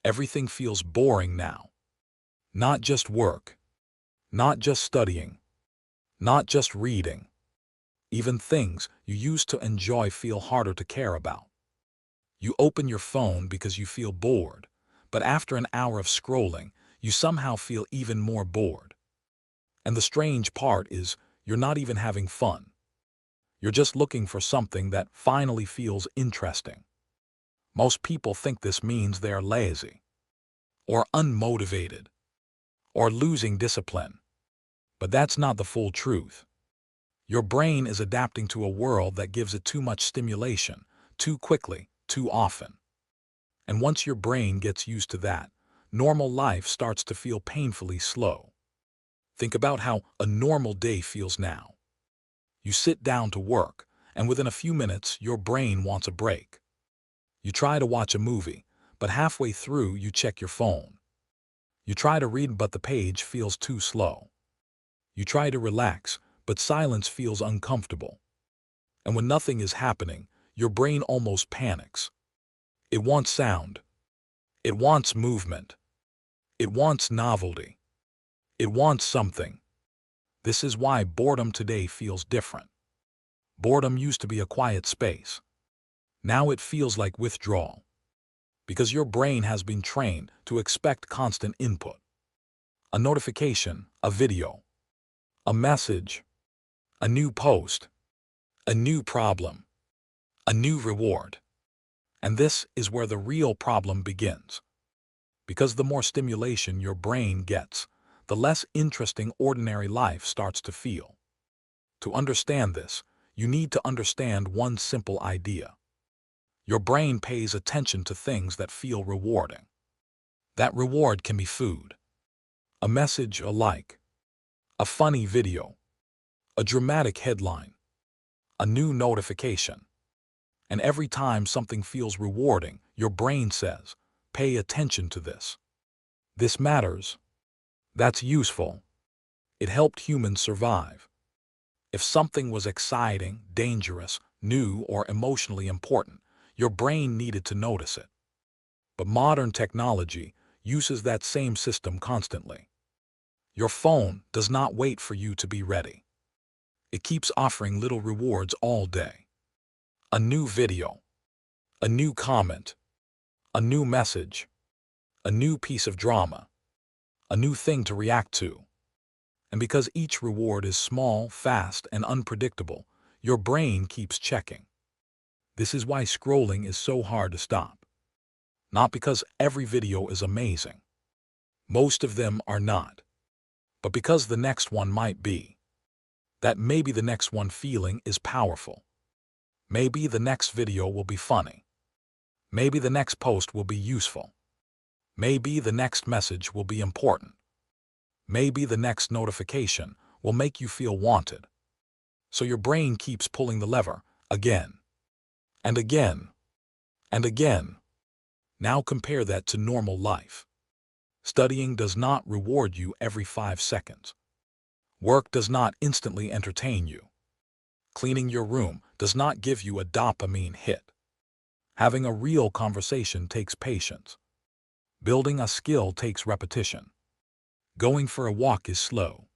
Everything feels boring now. Not just work, not just studying, not just reading. Even things you used to enjoy feel harder to care about. You open your phone because you feel bored, but after an hour of scrolling, you somehow feel even more bored. And the strange part is, you're not even having fun. You're just looking for something that finally feels interesting. Most people think this means they are lazy, or unmotivated, or losing discipline. But that's not the full truth. Your brain is adapting to a world that gives it too much stimulation, too quickly, too often. And once your brain gets used to that, normal life starts to feel painfully slow. Think about how a normal day feels now. You sit down to work, and within a few minutes, your brain wants a break. You try to watch a movie, but halfway through you check your phone. You try to read, but the page feels too slow. You try to relax, but silence feels uncomfortable. And when nothing is happening, your brain almost panics. It wants sound. It wants movement. It wants novelty. It wants something. This is why boredom today feels different. Boredom used to be a quiet space. Now it feels like withdrawal. Because your brain has been trained to expect constant input. A notification, a video, a message, a new post, a new problem, a new reward. And this is where the real problem begins. Because the more stimulation your brain gets, the less interesting ordinary life starts to feel. To understand this, you need to understand one simple idea. Your brain pays attention to things that feel rewarding. That reward can be food, a message, a like, a funny video, a dramatic headline, a new notification. And every time something feels rewarding, your brain says, pay attention to this. This matters. That's useful. It helped humans survive. If something was exciting, dangerous, new, or emotionally important, your brain needed to notice it. But modern technology uses that same system constantly. Your phone does not wait for you to be ready. It keeps offering little rewards all day. A new video, a new comment, a new message, a new piece of drama, a new thing to react to. And because each reward is small, fast, and unpredictable, your brain keeps checking. This is why scrolling is so hard to stop. Not because every video is amazing. Most of them are not. But because the next one might be. That maybe the next one feeling is powerful. Maybe the next video will be funny. Maybe the next post will be useful. Maybe the next message will be important. Maybe the next notification will make you feel wanted. So your brain keeps pulling the lever again, and again, and again. Now compare that to normal life. Studying does not reward you every 5 seconds. Work does not instantly entertain you. Cleaning your room does not give you a dopamine hit. Having a real conversation takes patience. Building a skill takes repetition. Going for a walk is slow.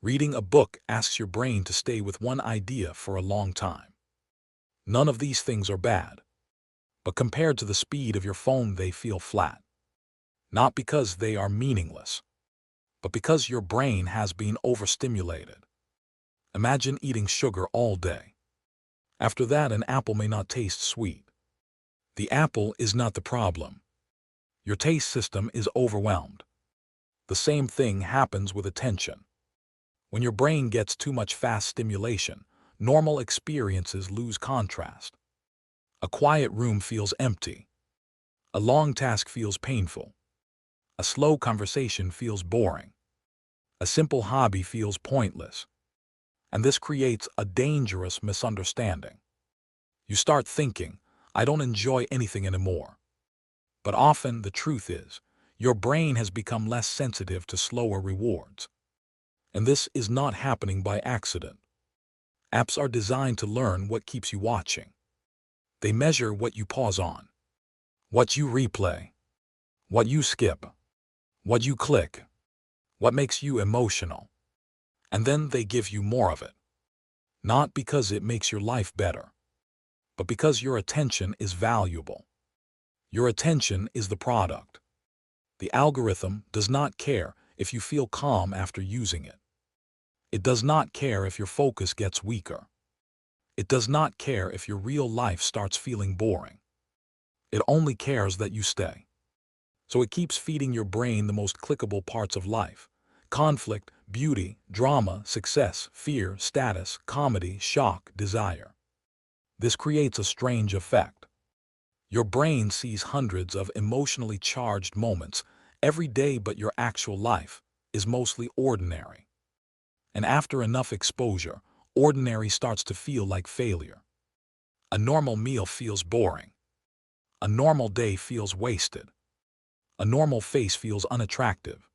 Reading a book asks your brain to stay with one idea for a long time. None of these things are bad. But compared to the speed of your phone, they feel flat. Not because they are meaningless, but because your brain has been overstimulated. Imagine eating sugar all day. After that, an apple may not taste sweet. The apple is not the problem. Your taste system is overwhelmed. The same thing happens with attention. When your brain gets too much fast stimulation, normal experiences lose contrast. A quiet room feels empty. A long task feels painful. A slow conversation feels boring. A simple hobby feels pointless. And this creates a dangerous misunderstanding. You start thinking, I don't enjoy anything anymore. But often the truth is, your brain has become less sensitive to slower rewards. And this is not happening by accident. Apps are designed to learn what keeps you watching. They measure what you pause on, what you replay, what you skip, what you click, what makes you emotional. And then they give you more of it. Not because it makes your life better, but because your attention is valuable. Your attention is the product. The algorithm does not care if you feel calm after using it. It does not care if your focus gets weaker. It does not care if your real life starts feeling boring. It only cares that you stay. So it keeps feeding your brain the most clickable parts of life: conflict, beauty, drama, success, fear, status, comedy, shock, desire. This creates a strange effect. Your brain sees hundreds of emotionally charged moments every day, but your actual life is mostly ordinary. And after enough exposure, ordinary starts to feel like failure. A normal meal feels boring. A normal day feels wasted. A normal face feels unattractive.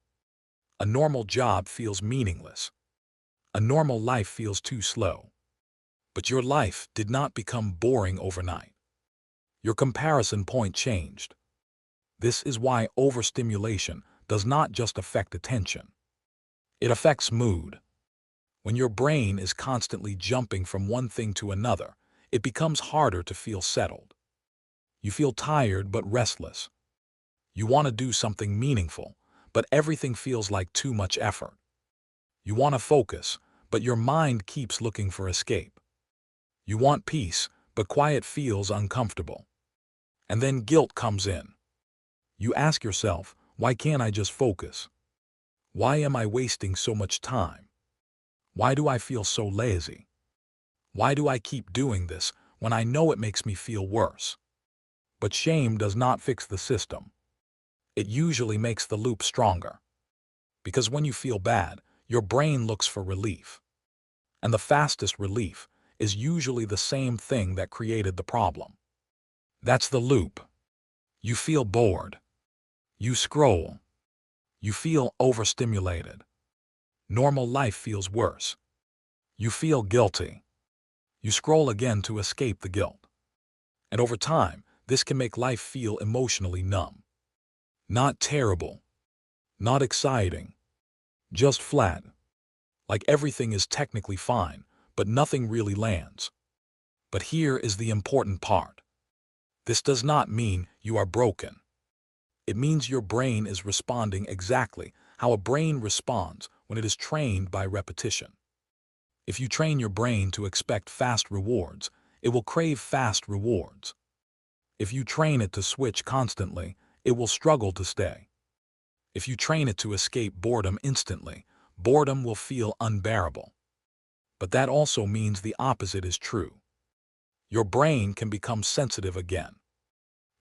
A normal job feels meaningless. A normal life feels too slow. But your life did not become boring overnight. Your comparison point changed. This is why overstimulation does not just affect attention. It affects mood. When your brain is constantly jumping from one thing to another, it becomes harder to feel settled. You feel tired but restless. You want to do something meaningful, but everything feels like too much effort. You want to focus, but your mind keeps looking for escape. You want peace, but quiet feels uncomfortable. And then guilt comes in. You ask yourself, why can't I just focus? Why am I wasting so much time? Why do I feel so lazy? Why do I keep doing this when I know it makes me feel worse? But shame does not fix the system. It usually makes the loop stronger. Because when you feel bad, your brain looks for relief. And the fastest relief is usually the same thing that created the problem. That's the loop. You feel bored. You scroll. You feel overstimulated. Normal life feels worse. You feel guilty. You scroll again to escape the guilt. And over time, this can make life feel emotionally numb. Not terrible. Not exciting. Just flat. Like everything is technically fine, but nothing really lands. But here is the important part. This does not mean you are broken. It means your brain is responding exactly how a brain responds when it is trained by repetition. If you train your brain to expect fast rewards, it will crave fast rewards. If you train it to switch constantly, it will struggle to stay. If you train it to escape boredom instantly, boredom will feel unbearable. But that also means the opposite is true. Your brain can become sensitive again.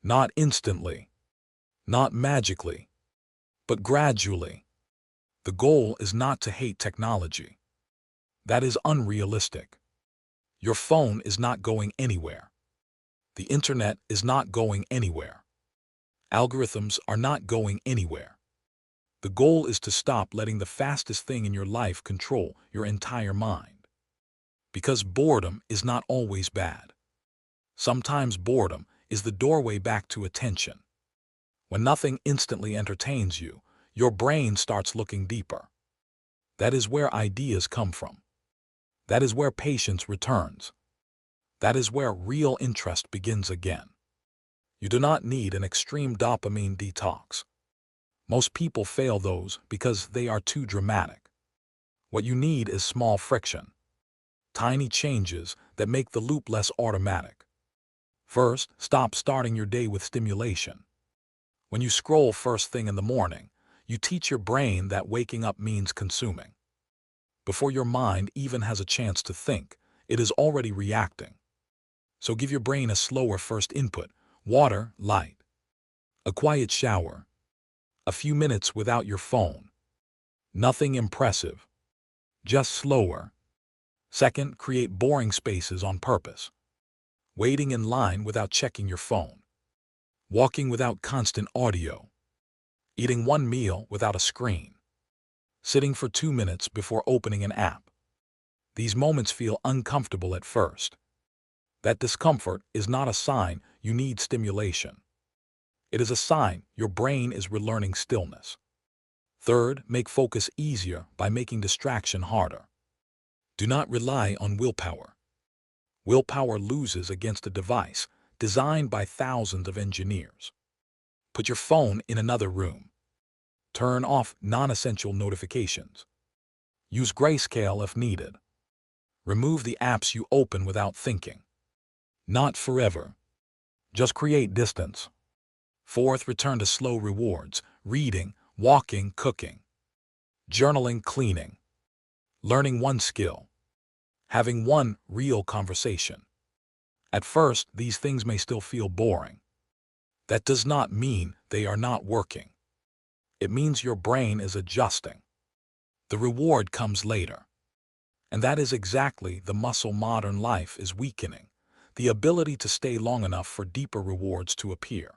Not instantly, not magically, but gradually. The goal is not to hate technology. That is unrealistic. Your phone is not going anywhere. The internet is not going anywhere. Algorithms are not going anywhere. The goal is to stop letting the fastest thing in your life control your entire mind. Because boredom is not always bad. Sometimes boredom is the doorway back to attention. When nothing instantly entertains you, your brain starts looking deeper. That is where ideas come from. That is where patience returns. That is where real interest begins again. You do not need an extreme dopamine detox. Most people fail those because they are too dramatic. What you need is small friction. Tiny changes that make the loop less automatic. First, stop starting your day with stimulation. When you scroll first thing in the morning, you teach your brain that waking up means consuming. Before your mind even has a chance to think, it is already reacting. So give your brain a slower first input: water, light, a quiet shower, a few minutes without your phone. Nothing impressive, just slower. Second, create boring spaces on purpose. Waiting in line without checking your phone. Walking without constant audio. Eating one meal without a screen. Sitting for 2 minutes before opening an app. These moments feel uncomfortable at first. That discomfort is not a sign you need stimulation. It is a sign your brain is relearning stillness. Third, make focus easier by making distraction harder. Do not rely on willpower. Willpower loses against a device designed by thousands of engineers. Put your phone in another room. Turn off non-essential notifications. Use grayscale if needed. Remove the apps you open without thinking. Not forever. Just create distance. Fourth, return to slow rewards: reading, walking, cooking, journaling, cleaning, learning one skill, having one real conversation. At first, these things may still feel boring. That does not mean they are not working. It means your brain is adjusting. The reward comes later. And that is exactly the muscle modern life is weakening: the ability to stay long enough for deeper rewards to appear.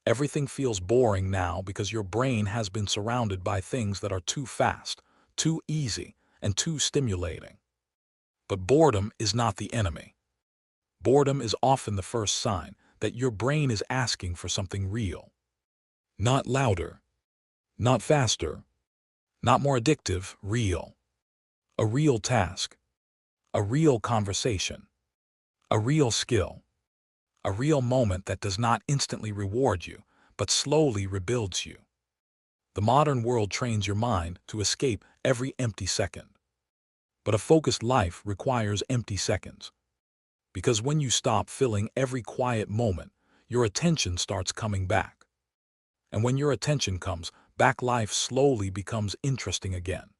Everything feels boring now because your brain has been surrounded by things that are too fast, too easy, and too stimulating. But boredom is not the enemy. Boredom is often the first sign that your brain is asking for something real. Not louder, not faster, not more addictive, real. A real task, a real conversation, a real skill, a real moment that does not instantly reward you, but slowly rebuilds you. The modern world trains your mind to escape every empty second. But a focused life requires empty seconds. Because when you stop filling every quiet moment, your attention starts coming back. And when your attention comes back, life slowly becomes interesting again.